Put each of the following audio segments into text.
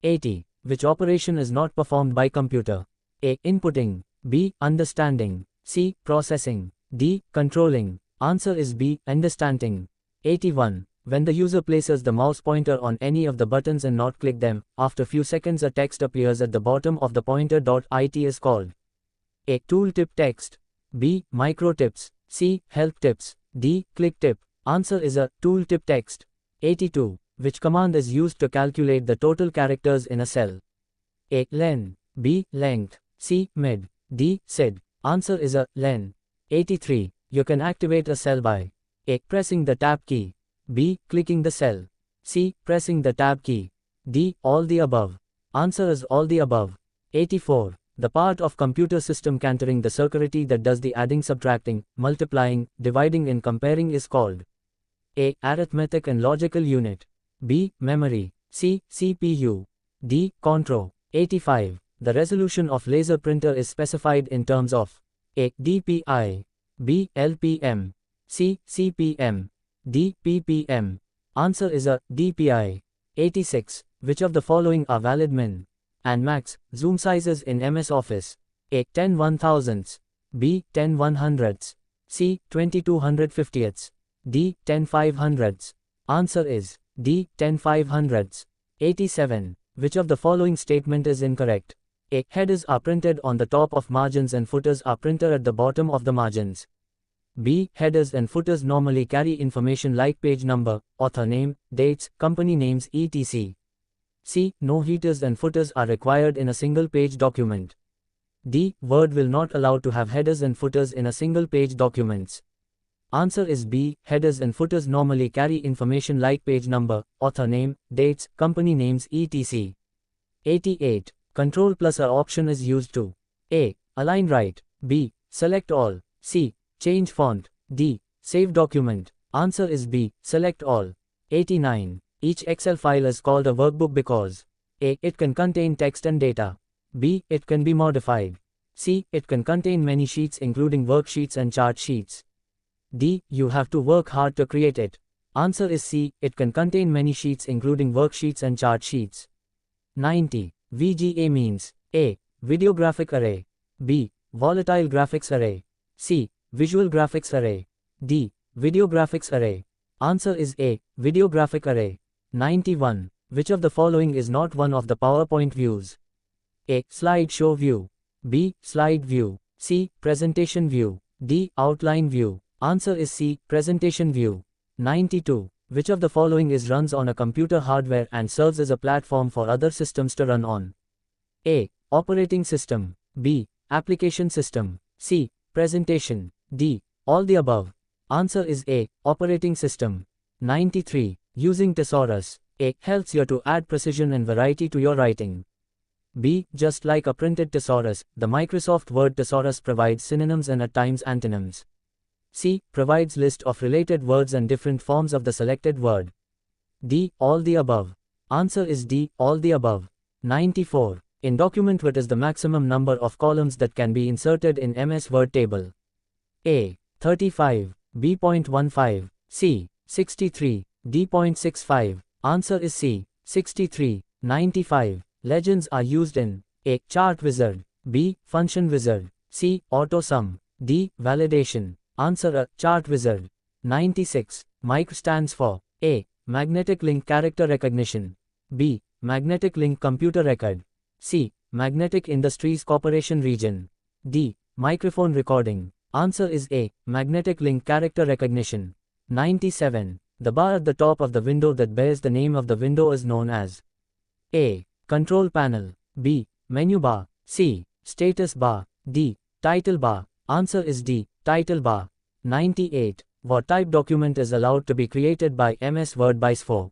80. Which operation is not performed by computer? A. Inputting. B. Understanding. C. Processing. D. Controlling. Answer is B. Understanding. 81. When the user places the mouse pointer on any of the buttons and not click them, after few seconds a text appears at the bottom of the pointer. It is called A. Tooltip text. B. Micro tips. C. Help tips. D. Click tip. Answer is a tooltip text. 82. Which command is used to calculate the total characters in a cell? A. Len. B. Length. C. Mid. D. Sid. Answer is a len. 83. You can activate a cell by A. Pressing the tab key. B. Clicking the cell. C. Pressing the tab key. D. All the above. Answer is all the above. 84. The part of computer system containing the circuitry that does the adding, subtracting, multiplying, dividing and comparing is called A. Arithmetic and logical unit. B. Memory. C. CPU. D. Control. 85. The resolution of laser printer is specified in terms of A. DPI. B. LPM. C. CPM. D. PPM. Answer is a DPI. 86. Which of the following are valid min and max zoom sizes in MS Office? A. 10/1000ths. B. 10/100ths. C. 22/150ths. D. 10/500ths. Answer is D. 10/500ths. 87. Which of the following statement is incorrect? A. Headers are printed on the top of margins and footers are printed at the bottom of the margins. B. Headers and footers normally carry information like page number, author name, dates, company names etc. C. No headers and footers are required in a single page document. D. Word will not allow to have headers and footers in a single page documents. Answer is B. Headers and footers normally carry information like page number, author name, dates, company names etc. 88. Control plus A option is used to A. Align right. B. Select all. C. Change font. D. Save document. Answer is B. Select all. 89. Each Excel file is called a workbook because A. It can contain text and data. B. It can be modified. C. It can contain many sheets including worksheets and chart sheets. D. You have to work hard to create it. Answer is C. It can contain many sheets including worksheets and chart sheets. 90. VGA means A. Video graphic array. B. Volatile graphics array. C. Visual graphics array. D. Video graphics array. Answer is A. Video graphic array. 91. Which of the following is not one of the PowerPoint views? A. Slideshow view. B. Slide view. C. Presentation view. D. Outline view. Answer is C. Presentation view. 92. Which of the following is runs on a computer hardware and serves as a platform for other systems to run on? A. Operating system. B. Application system. C. Presentation. D. All the above. Answer is A. Operating system. 93. Using thesaurus. A. Helps you to add precision and variety to your writing. B. Just like a printed thesaurus, the Microsoft Word thesaurus provides synonyms and at times antonyms. C. Provides list of related words and different forms of the selected word. D. All the above. Answer is D. All the above. 94. In document what is the maximum number of columns that can be inserted in MS Word table? A. 35. B. 0.15. C. 63. D. 0.65. Answer is C. 63. 95. Legends are used in A. Chart wizard. B. Function wizard. C. AutoSum. D. Validation. Answer A. Chart wizard. 96. MIC stands for A. Magnetic link character recognition. B. Magnetic link computer record. C. Magnetic Industries Corporation region. D. Microphone recording. Answer is A. Magnetic link character recognition. 97. The bar at the top of the window that bears the name of the window is known as A. Control panel. B. Menu bar. C. Status bar. D. Title bar. Answer is D. Title bar. 98. What type document is allowed to be created by MS Word by S4?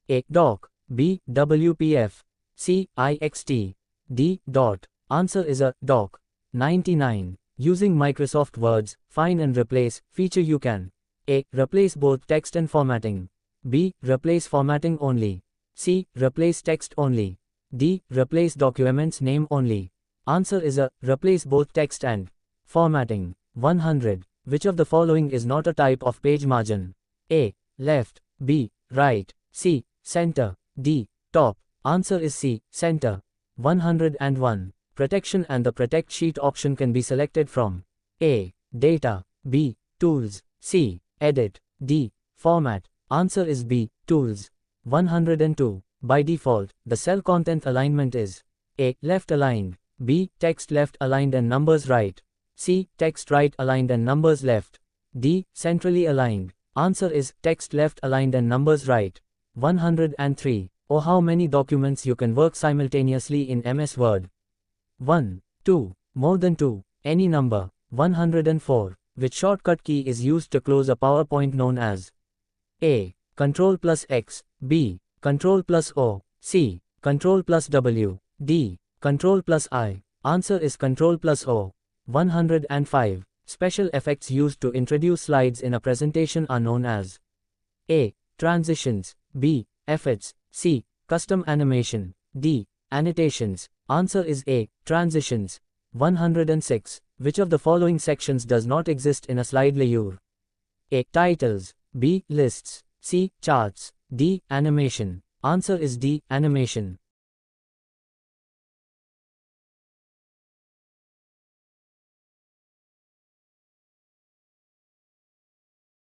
A. Doc. B. WPF. C. IXT. D. Dot. Answer is a doc. 99. Using Microsoft Word's Find and Replace feature you can A. Replace both text and formatting. B. Replace formatting only. C. Replace text only. D. Replace document's name only. Answer is a replace both text and formatting. 100. Which of the following is not a type of page margin? A. Left. B. Right. C. Center. D. Top. Answer is C. Center. 101. Protection and the Protect Sheet option can be selected from A. Data, B. Tools, C. Edit, D. Format. Answer is B. Tools. 102. By default, the cell content alignment is A. Left aligned, B. Text left aligned and numbers right, C. Text right aligned and numbers left, D. Centrally aligned. Answer is text left aligned and numbers right. 103. Oh, how many documents you can work simultaneously in MS Word? 1, 2, more than 2, any number. 104. Which shortcut key is used to close a PowerPoint known as A. Ctrl plus X, B. Ctrl plus O, C. Ctrl plus W, D. Ctrl plus I. Answer is Ctrl plus O. 105. Special effects used to introduce slides in a presentation are known as A. Transitions, B. Effects, C. Custom animation, D. Annotations. Answer is A. Transitions. 106. Which of the following sections does not exist in a slide layout? A. Titles, B. Lists, C. Charts, D. Animation. Answer is D. Animation.